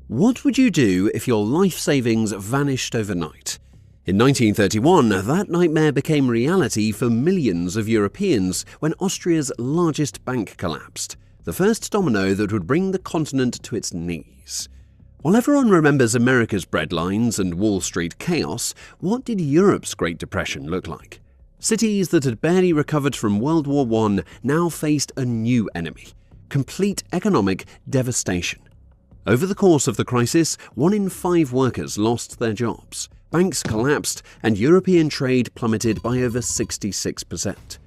What would you do if your life savings vanished overnight? In 1931, that nightmare became reality for millions of Europeans when Austria's largest bank collapsed, the first domino that would bring the continent to its knees. While everyone remembers America's breadlines and Wall Street chaos, what did Europe's Great Depression look like? Cities that had barely recovered from World War I now faced a new enemy: complete economic devastation. Over the course of the crisis, 1 in 5 workers lost their jobs, banks collapsed, and European trade plummeted by over 66%.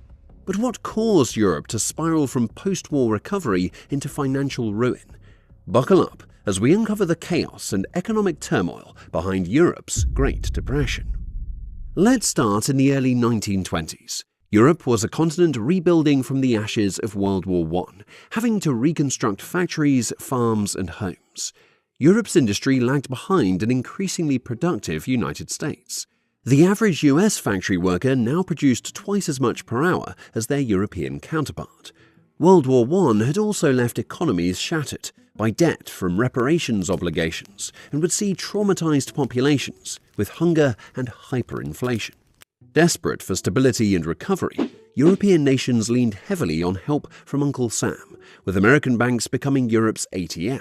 But what caused Europe to spiral from post-war recovery into financial ruin? Buckle up as we uncover the chaos and economic turmoil behind Europe's Great Depression. Let's start in the early 1920s. Europe was a continent rebuilding from the ashes of World War I, having to reconstruct factories, farms, and homes. Europe's industry lagged behind an increasingly productive United States. The average US factory worker now produced twice as much per hour as their European counterpart. World War I had also left economies shattered by debt from reparations obligations and would see traumatized populations with hunger and hyperinflation. Desperate for stability and recovery, European nations leaned heavily on help from Uncle Sam, with American banks becoming Europe's ATM.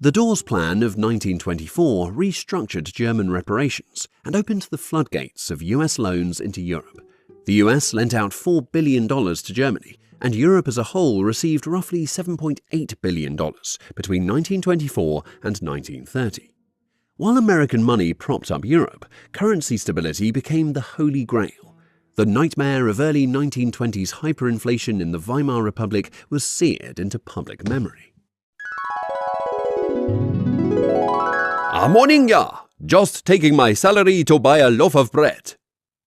The Dawes Plan of 1924 restructured German reparations and opened the floodgates of US loans into Europe. The US lent out $4 billion to Germany, and Europe as a whole received roughly $7.8 billion between 1924 and 1930. While American money propped up Europe, currency stability became the holy grail. The nightmare of early 1920s hyperinflation in the Weimar Republic was seared into public memory. Morning, ya! Just taking my salary to buy a loaf of bread.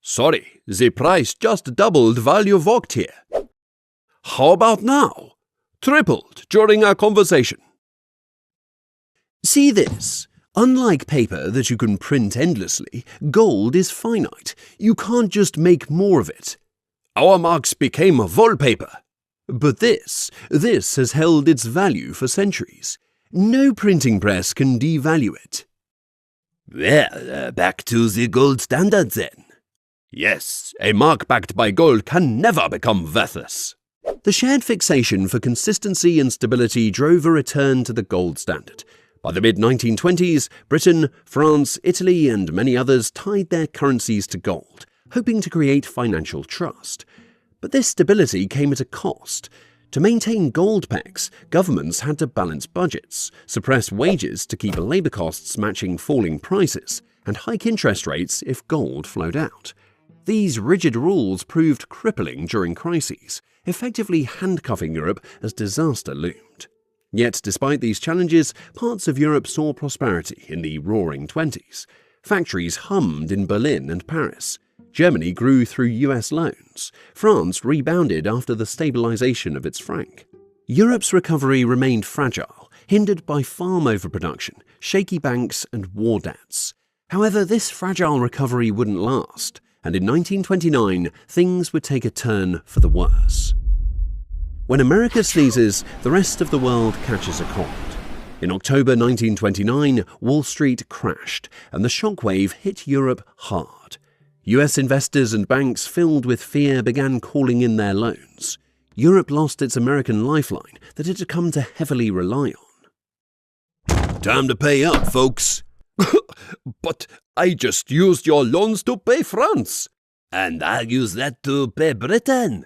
Sorry, the price just doubled while you walked here. How about now? Tripled during our conversation. See this? Unlike paper that you can print endlessly, gold is finite. You can't just make more of it. Our marks became wallpaper. But this has held its value for centuries. No printing press can devalue it. Well, back to the gold standard then. Yes, a mark backed by gold can never become worthless. The shared fixation for consistency and stability drove a return to the gold standard. By the mid-1920s, Britain, France, Italy, and many others tied their currencies to gold, hoping to create financial trust. But this stability came at a cost. To maintain gold pegs, governments had to balance budgets, suppress wages to keep labour costs matching falling prices, and hike interest rates if gold flowed out. These rigid rules proved crippling during crises, effectively handcuffing Europe as disaster loomed. Yet, despite these challenges, parts of Europe saw prosperity in the Roaring '20s. Factories hummed in Berlin and Paris. Germany grew through US loans. France rebounded after the stabilization of its franc. Europe's recovery remained fragile, hindered by farm overproduction, shaky banks, and war debts. However, this fragile recovery wouldn't last, and in 1929, things would take a turn for the worse. When America sneezes, the rest of the world catches a cold. In October 1929, Wall Street crashed, and the shockwave hit Europe hard. US investors and banks filled with fear began calling in their loans. Europe lost its American lifeline that it had come to heavily rely on. Time to pay up, folks. But I just used your loans to pay France. And I'll use that to pay Britain.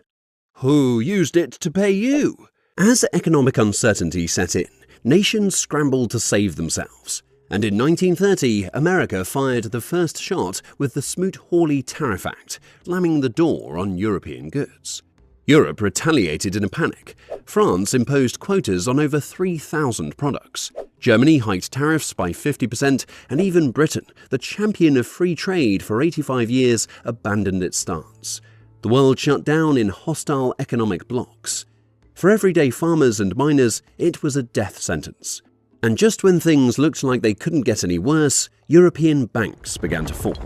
Who used it to pay you? As economic uncertainty set in, nations scrambled to save themselves. And in 1930, America fired the first shot with the Smoot-Hawley Tariff Act, slamming the door on European goods. Europe retaliated in a panic. France imposed quotas on over 3,000 products. Germany hiked tariffs by 50%, and even Britain, the champion of free trade for 85 years, abandoned its stance. The world shut down in hostile economic blocs. For everyday farmers and miners, it was a death sentence. And just when things looked like they couldn't get any worse, European banks began to fall.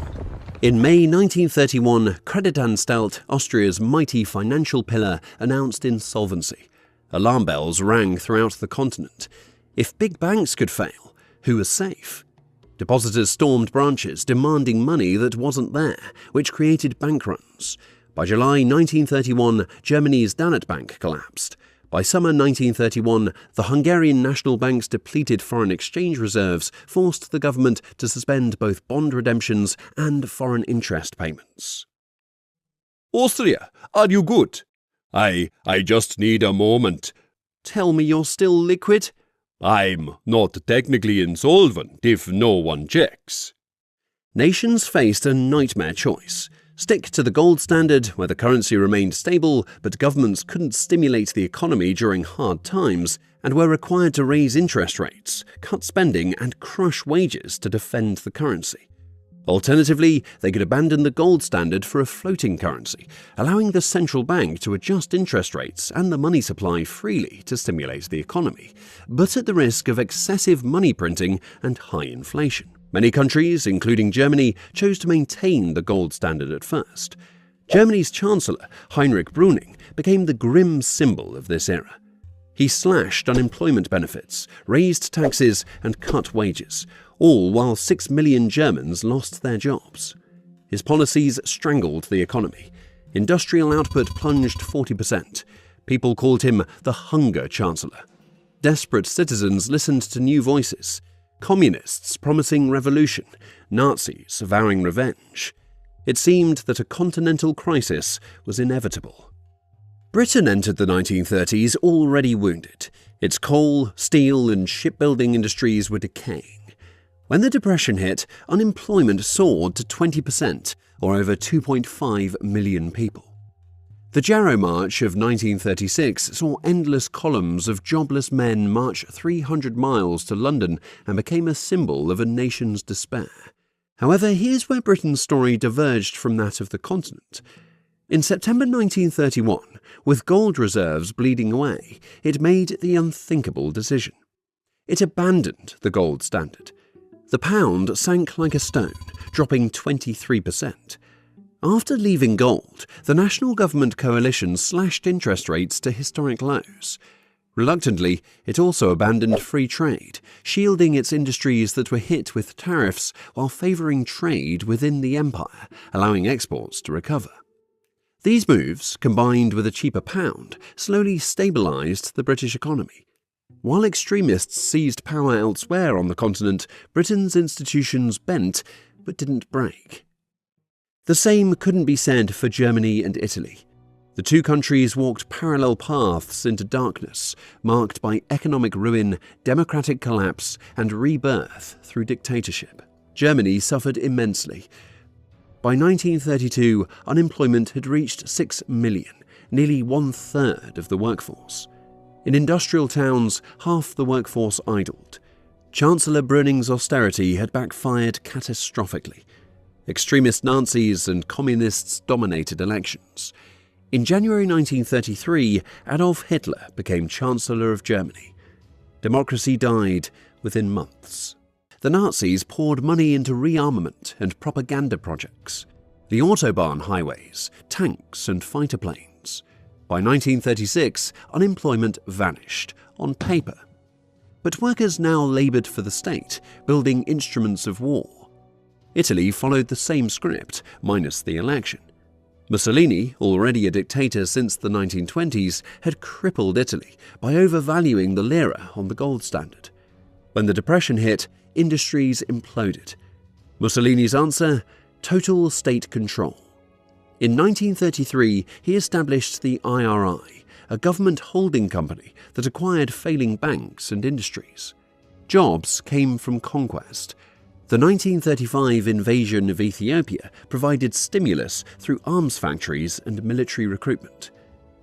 In May 1931, Creditanstalt, Austria's mighty financial pillar, announced insolvency. Alarm bells rang throughout the continent. If big banks could fail, Who was safe? Depositors stormed branches demanding money that wasn't there, which created bank runs. By July 1931, Germany's Danette Bank collapsed. By summer 1931, the Hungarian National Bank's depleted foreign exchange reserves forced the government to suspend both bond redemptions and foreign interest payments. Austria, are you good? I just need a moment. Tell me you're still liquid? I'm not technically insolvent if no one checks. Nations faced a nightmare choice. Stick to the gold standard, where the currency remained stable, but governments couldn't stimulate the economy during hard times, and were required to raise interest rates, cut spending, and crush wages to defend the currency. Alternatively, they could abandon the gold standard for a floating currency, allowing the central bank to adjust interest rates and the money supply freely to stimulate the economy, but at the risk of excessive money printing and high inflation. Many countries, including Germany, chose to maintain the gold standard at first. Germany's Chancellor, Heinrich Brüning, became the grim symbol of this era. He slashed unemployment benefits, raised taxes, and cut wages, all while 6 million Germans lost their jobs. His policies strangled the economy. Industrial output plunged 40%. People called him the Hunger Chancellor. Desperate citizens listened to new voices. Communists promising revolution, Nazis vowing revenge. It seemed that a continental crisis was inevitable. Britain entered the 1930s already wounded. Its coal, steel, and shipbuilding industries were decaying. When the Depression hit, unemployment soared to 20%, or over 2.5 million people. The Jarrow March of 1936 saw endless columns of jobless men march 300 miles to London and became a symbol of a nation's despair. However, here's where Britain's story diverged from that of the continent. In September 1931, with gold reserves bleeding away, it made the unthinkable decision. It abandoned the gold standard. The pound sank like a stone, dropping 23%. After leaving gold, the national government coalition slashed interest rates to historic lows. Reluctantly, it also abandoned free trade, shielding its industries that were hit with tariffs while favouring trade within the empire, allowing exports to recover. These moves, combined with a cheaper pound, slowly stabilised the British economy. While extremists seized power elsewhere on the continent, Britain's institutions bent but didn't break. The same couldn't be said for Germany and Italy. The two countries walked parallel paths into darkness, marked by economic ruin, democratic collapse, and rebirth through dictatorship. Germany suffered immensely. By 1932, unemployment had reached 6 million, nearly one-third of the workforce. In industrial towns, half the workforce idled. Chancellor Brüning's austerity had backfired catastrophically. Extremist Nazis and communists dominated elections. In January 1933, Adolf Hitler became Chancellor of Germany. Democracy died within months. The Nazis poured money into rearmament and propaganda projects. The Autobahn highways, tanks and fighter planes. By 1936, unemployment vanished, on paper. But workers now laboured for the state, building instruments of war. Italy followed the same script, minus the election. Mussolini, already a dictator since the 1920s, had crippled Italy by overvaluing the lira on the gold standard. When the Depression hit, industries imploded. Mussolini's answer? Total state control. In 1933, he established the IRI, a government holding company that acquired failing banks and industries. Jobs came from conquest. The 1935 invasion of Ethiopia provided stimulus through arms factories and military recruitment.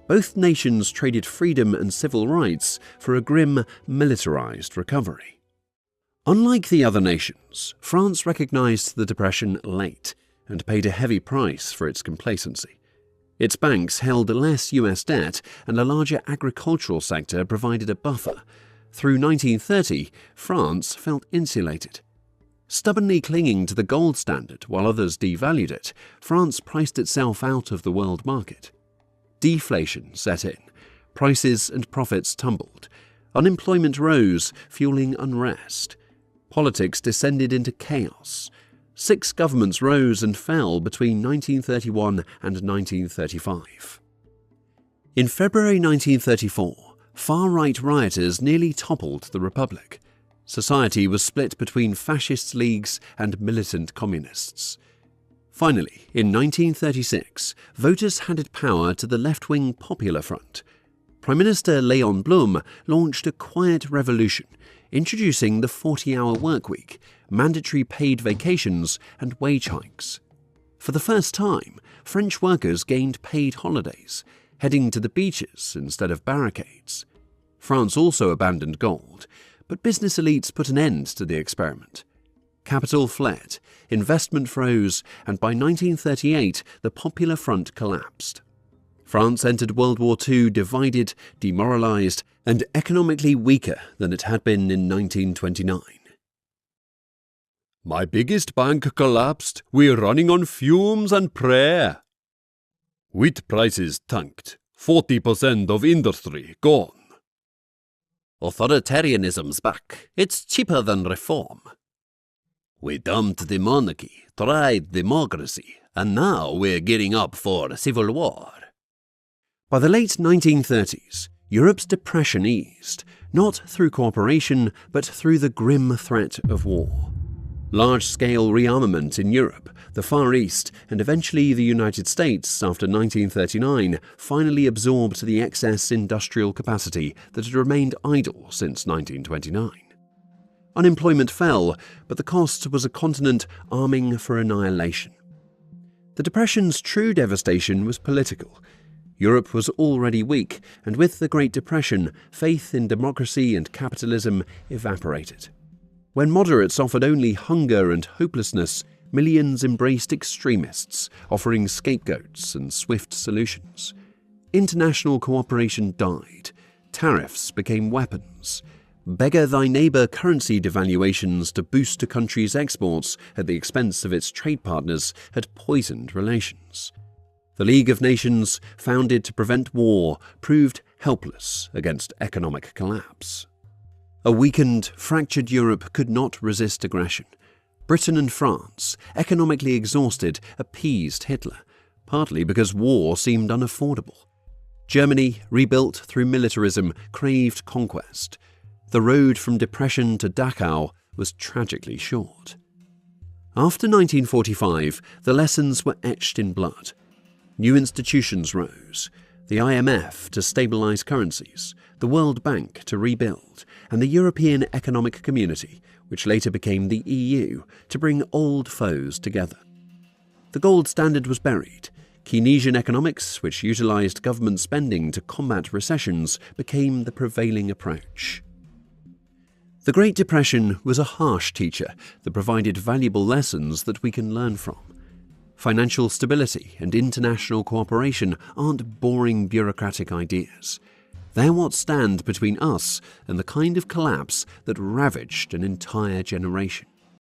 Both nations traded freedom and civil rights for a grim, militarized recovery. Unlike the other nations, France recognized the Depression late and paid a heavy price for its complacency. Its banks held less US debt, and a larger agricultural sector provided a buffer. Through 1930, France felt insulated. Stubbornly clinging to the gold standard while others devalued it, France priced itself out of the world market. Deflation set in. Prices and profits tumbled. Unemployment rose, fueling unrest. Politics descended into chaos. 6 governments rose and fell between 1931 and 1935. In February 1934, far-right rioters nearly toppled the Republic. Society was split between fascist leagues and militant communists. Finally, in 1936, voters handed power to the left-wing Popular Front. Prime Minister Léon Blum launched a quiet revolution, introducing the 40-hour workweek, mandatory paid vacations, and wage hikes. For the first time, French workers gained paid holidays, heading to the beaches instead of barricades. France also abandoned gold, but business elites put an end to the experiment. Capital fled, investment froze, and by 1938 the Popular Front collapsed. France entered World War II divided, demoralized, and economically weaker than it had been in 1929. My biggest bank collapsed. We're running on fumes and prayer. Wheat prices tanked. 40% of industry gone. Authoritarianism's back. It's cheaper than reform. We dumped the monarchy, tried democracy, and now we're gearing up for civil war. By the late 1930s, Europe's depression eased, not through cooperation, but through the grim threat of war. Large-scale rearmament in Europe, the Far East, and eventually the United States after 1939 finally absorbed the excess industrial capacity that had remained idle since 1929. Unemployment fell, but the cost was a continent arming for annihilation. The Depression's true devastation was political. Europe was already weak, and with the Great Depression, faith in democracy and capitalism evaporated. When moderates offered only hunger and hopelessness, millions embraced extremists, offering scapegoats and swift solutions. International cooperation died. Tariffs became weapons. Beggar-thy-neighbour currency devaluations to boost a country's exports at the expense of its trade partners had poisoned relations. The League of Nations, founded to prevent war, proved helpless against economic collapse. A weakened, fractured Europe could not resist aggression. Britain and France, economically exhausted, appeased Hitler, partly because war seemed unaffordable. Germany, rebuilt through militarism, craved conquest. The road from depression to Dachau was tragically short. After 1945, the lessons were etched in blood. New institutions rose, the IMF to stabilize currencies, the World Bank to rebuild, and the European Economic Community, which later became the EU, to bring old foes together. The gold standard was buried. Keynesian economics, which utilized government spending to combat recessions, became the prevailing approach. The Great Depression was a harsh teacher that provided valuable lessons that we can learn from. Financial stability and international cooperation aren't boring bureaucratic ideas. They're what stand between us and the kind of collapse that ravaged an entire generation.